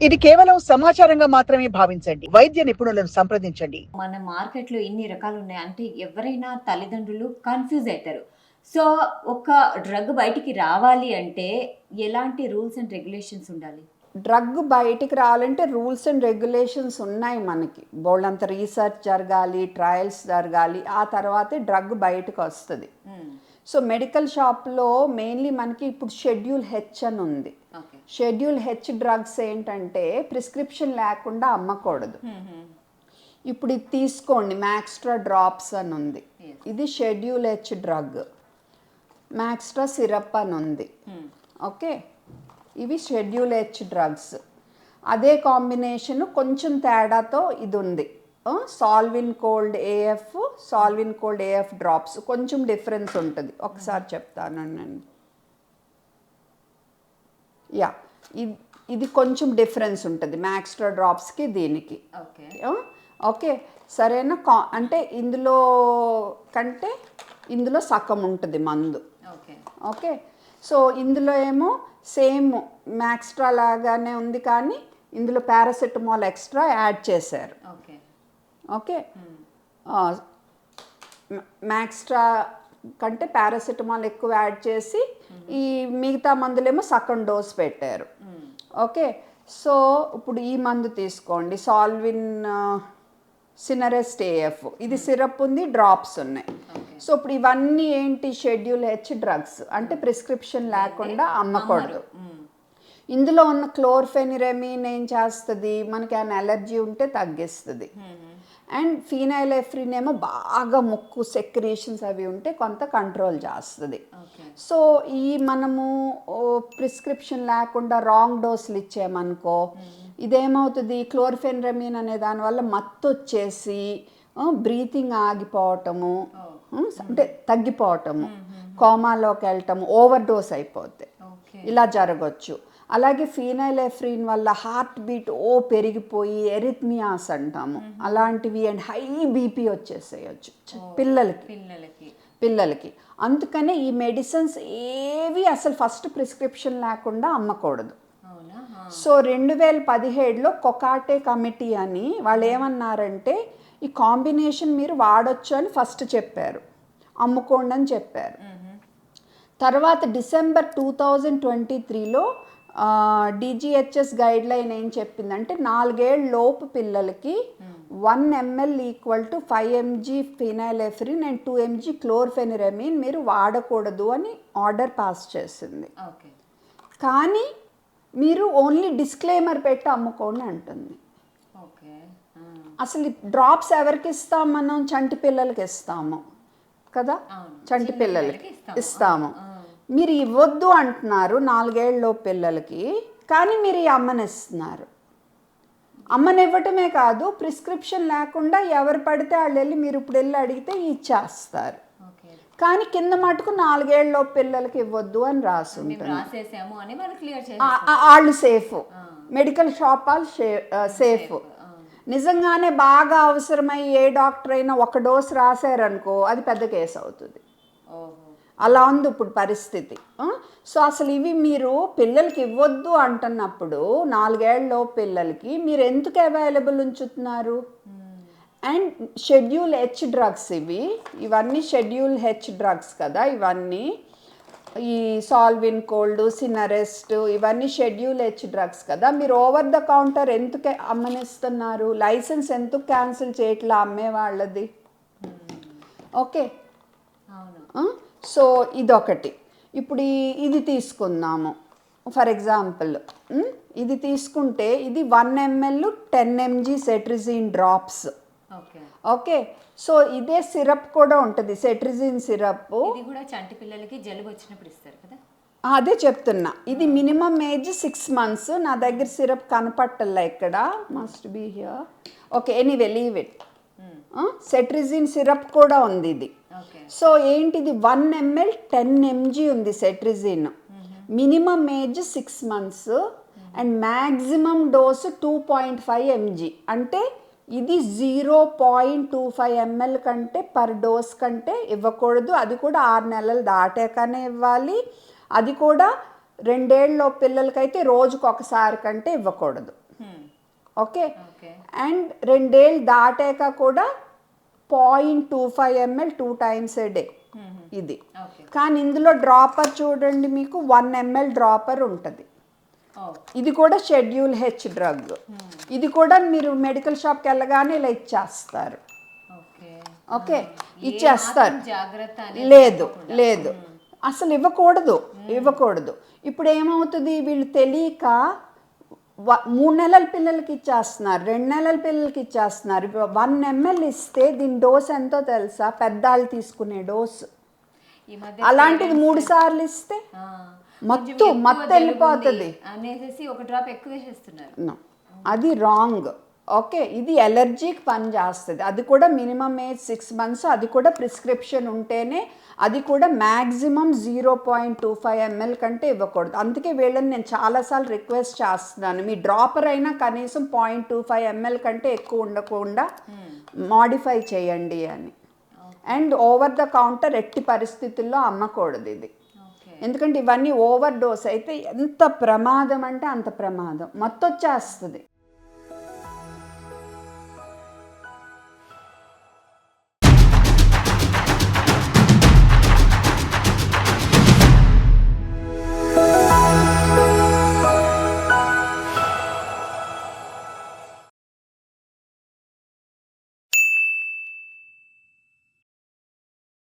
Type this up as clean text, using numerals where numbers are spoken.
ఇది కేవలం సమాచారంగా మాత్రమే భావించండి. వైద్య నిపుణులను సంప్రదించండి. మన మార్కెట్‌లో ఇన్ని రకాలున్నాయి. అంటే ఎవరైనా తల్లిదండ్రులు కన్‌ఫ్యూజ్ అయితారు. సో, ఒక డ్రగ్ బయటికి రావాలి అంటే ఎలాంటి రూల్స్ అండ్ రెగ్యులేషన్స్ ఉండాలి? డ్రగ్ బయటికి రావాలంటే రూల్స్ అండ్ రెగ్యులేషన్స్ ఉన్నాయి మనకి. బోలెడంత రీసెర్చ్ జరగాలి, ట్రయల్స్ జరగాలి. ఆ తర్వాతే డ్రగ్ బయటకు వస్తది. సో, మెడికల్ షాప్‌లో మెయిన్‌లీ మనకి ఇప్పుడు షెడ్యూల్ హెచ్ అని ఉంది. ఓకే. షెడ్యూల్ హెచ్ డ్రగ్స్ ఏంటంటే ప్రిస్క్రిప్షన్ లేకుండా అమ్మకూడదు. ఇప్పుడు ఇది తీసుకోండి, మ్యాక్స్ట్రా డ్రాప్స్ అని ఉంది. ఇది schedule H drug. Maxtra syrup అని ఉంది. ఓకే, ఇవి షెడ్యూల్ హెచ్ డ్రగ్స్. అదే కాంబినేషన్ కొంచెం తేడాతో ఇది ఉంది, Solvin cold AF, Solvin cold AF drops. కొంచెం డిఫరెన్స్ ఉంటుంది, ఒకసారి చెప్తాను నేను. యా, ఇది కొంచెం డిఫరెన్స్ ఉంటుంది మ్యాక్స్ట్రా డ్రాప్స్కి దీనికి. ఓకే. ఓకే, సరేనా. అంటే ఇందులో కంటే ఇందులో సగం ఉంటుంది మందు. ఓకే. ఓకే, సో ఇందులో ఏమో సేమ్ మ్యాక్స్ట్రా లాగానే ఉంది, కానీ ఇందులో పారాసెటమాల్ ఎక్స్ట్రా యాడ్ చేశారు. ఓకే. ఓకే, మ్యాక్స్ట్రా కంటే పారాసెటమాల్ ఎక్కువ యాడ్ చేసి ఈ మిగతా మందులేమో సగం డోస్ పెట్టారు. ఓకే, సో ఇప్పుడు ఈ మందు తీసుకోండి, సాల్విన్ సినరెస్ట్ ఏఎఫ్. ఇది సిరప్ ఉంది, డ్రాప్స్ ఉన్నాయి. సో ఇప్పుడు ఇవన్నీ ఏంటి, షెడ్యూల్ హెచ్ డ్రగ్స్, అంటే ప్రిస్క్రిప్షన్ లేకుండా అమ్మకూడదు. ఇందులో ఉన్న క్లోర్ఫెనిరమిన్ ఏం చేస్తుంది, మనకి ఏమైనా అలర్జీ ఉంటే తగ్గిస్తుంది. అండ్ ఫీనైలెఫ్రిన్ ఏమో బాగా ముక్కు సెక్రేషన్స్ అవి ఉంటే కొంత కంట్రోల్ చేస్తుంది. సో ఈ మనము ప్రిస్క్రిప్షన్ లేకుండా రాంగ్ డోసులు ఇచ్చామనుకో, ఇదేమవుతుంది, క్లోర్ఫెనిరమిన్ అనే దానివల్ల మత్తు వచ్చేసి బ్రీతింగ్ ఆగిపోవటము, అంటే తగ్గిపోవటము, కోమాలోకి వెళ్ళటము, ఓవర్ డోస్ అయిపోతే ఇలా జరగచ్చు. అలాగే ఫీనైలెఫ్రిన్ వల్ల హార్ట్ బీట్ పెరిగిపోయి ఎరిథ్మియాస్ అంటాము, అలాంటివి, అండ్ హై బీపీ వచ్చేసేయచ్చు పిల్లలకి. అందుకనే ఈ మెడిసిన్స్ ఏవి అసలు ఫస్ట్ ప్రిస్క్రిప్షన్ లేకుండా అమ్మకూడదు. సో 2017లో కొకాటే కమిటీ అని వాళ్ళు ఏమన్నారంటే, ఈ కాంబినేషన్ మీరు వాడొచ్చు అని ఫస్ట్ చెప్పారు, అమ్ముకోండి అని చెప్పారు. తర్వాత డిసెంబర్ 2023లో డిజిహెచ్ఎస్ గైడ్ లైన్ ఏం చెప్పిందంటే, 4 ఏళ్ళ లోపు పిల్లలకి 1 ml = 5 mg ఫినైలెఫ్రిన్ అండ్ 2 mg క్లోర్ఫెనిరమిన్ మీరు వాడకూడదు అని ఆర్డర్ పాస్ చేసింది. కానీ మీరు ఓన్లీ డిస్క్లైమర్ పెట్టి అమ్ముకోండి అంటుంది. అసలు డ్రాప్స్ ఎవరికి ఇస్తాం మనం, చంటి పిల్లలకి ఇస్తాము కదా, చంటి పిల్లలకి ఇస్తాము. మీరు ఇవ్వద్దు అంటున్నారు 4 ఏళ్ళ పిల్లలకి, కానీ మీరు ఈ అమ్మనిస్తున్నారు. అమ్మనివ్వటమే కాదు, ప్రిస్క్రిప్షన్ లేకుండా ఎవరు పడితే వాళ్ళు వెళ్ళి, మీరు ఇప్పుడు వెళ్ళి అడిగితే ఇచ్చేస్తారు. కానీ కింద మటుకు 4 ఏళ్ళ పిల్లలకి ఇవ్వద్దు అని రాసి ఉంటుంది. వాళ్ళు సేఫ్, మెడికల్ షాప్ వాళ్ళు సేఫ్. నిజంగానే బాగా అవసరమై ఏ డాక్టర్ అయినా ఒక డోస్ రాశారనుకో, అది పెద్ద కేసు అవుతుంది. అలా ఉంది ఇప్పుడు పరిస్థితి. సో అసలు ఇవి మీరు పిల్లలకి ఇవ్వద్దు అంటున్నప్పుడు 4 ఏళ్ళ పిల్లలకి మీరు ఎందుకు అవైలబుల్ ఉంచుతున్నారు? అండ్ షెడ్యూల్ హెచ్ డ్రగ్స్ ఇవన్నీ షెడ్యూల్ హెచ్ డ్రగ్స్ కదా, ఇవన్నీ ఈ సాల్విన్ కోల్డ్, సినరెస్ట్, ఇవన్నీ షెడ్యూల్ హెచ్ డ్రగ్స్ కదా. మీరు ఓవర్ ద కౌంటర్ ఎందుకు అమ్మనిస్తున్నారు? లైసెన్స్ ఎందుకు క్యాన్సిల్ చేయట్లా అమ్మే వాళ్ళది? ఓకే, సో ఇదొకటి. ఇప్పుడు ఇది తీసుకుందాము ఫర్ ఎగ్జాంపుల్. ఇది తీసుకుంటే ఇది 1 ml 10 mg cetirizine drops. Okay, so ఇదే సిరప్ కూడా ఉంటుంది, సెట్రిజిన్ సిరప్. ఇది కూడా చంటి పిల్లలకి జలుబు వచ్చినప్పుడు ఇస్తారు కదా. అదే చెప్తున్నా, ఇది మినిమం ఏజ్ 6 months. నా దగ్గర సిరప్ కనపట్టల్లా ఇక్కడ, must be here. Okay, anyway leave it. Cetirizine syrup కూడా ఉంది ఇది. సో ఏంటిది, 1 ml 10 mg ఉంది cetirizine. Minimum age 6 months and maximum dose 2.5 mg. అంటే ఇది 0.25 ml కంటే పర్ డోస్ కంటే ఇవ్వకూడదు. అది కూడా 6 నెలలు దాటాకనే ఇవ్వాలి. అది కూడా 2 ఏళ్ళ పిల్లలకైతే రోజుకు ఒకసారి కంటే ఇవ్వకూడదు. ఓకే. ఓకే. అండ్ 2 ఏళ్ళు దాటాక కూడా 0.25 ml 2 times a day ఇది. ఓకే. కానీ ఇందులో డ్రాపర్ చూడండి, మీకు 1 ml డ్రాపర్ ఉంటుంది. ఇది కూడా షెడ్యూల్ హెచ్ డ్రగ్. ఇది కూడా మీరు మెడికల్ షాప్కి వెళ్ళగానే ఇలా ఇచ్చేస్తారు. ఓకే, ఇచ్చేస్తారు. లేదు అసలు ఇవ్వకూడదు. ఇప్పుడు ఏమవుతుంది, వీళ్ళు తెలియక 3 నెలల పిల్లలకి ఇచ్చేస్తున్నారు, 2 నెలల పిల్లలకి ఇచ్చేస్తున్నారు. 1 ml ఇస్తే దీని డోస్ ఎంతో తెలుసా, పెద్దాళ్ళు తీసుకునే డోసు. అలాంటిది 3 సార్లు ఇస్తే మత్తు వెళ్ళిపోతుంది అనేసి ఒక డ్రాప్ ఎక్కువ వేసేస్తున్నారు. అది రాంగ్. ఓకే, ఇది ఎలర్జీకి పని చేస్తుంది. అది కూడా మినిమం ఏజ్ 6 months, అది కూడా ప్రిస్క్రిప్షన్ ఉంటేనే, అది కూడా మ్యాక్సిమం 0.25 ml కంటే ఇవ్వకూడదు. అందుకే వీళ్ళని నేను చాలాసార్లు రిక్వెస్ట్ చేస్తున్నాను, మీ డ్రాపర్ అయినా కనీసం 0.25 ml కంటే ఎక్కువ ఉండకుండా మాడిఫై చేయండి అని. అండ్ ఓవర్ ద కౌంటర్ ఎట్టి పరిస్థితుల్లో అమ్మకూడదు ఇది. ఎందుకంటే ఇవన్నీ ఓవర్ డోస్ అయితే ఎంత ప్రమాదం అంటే అంత ప్రమాదం, మత్తు వచ్చేస్తుంది.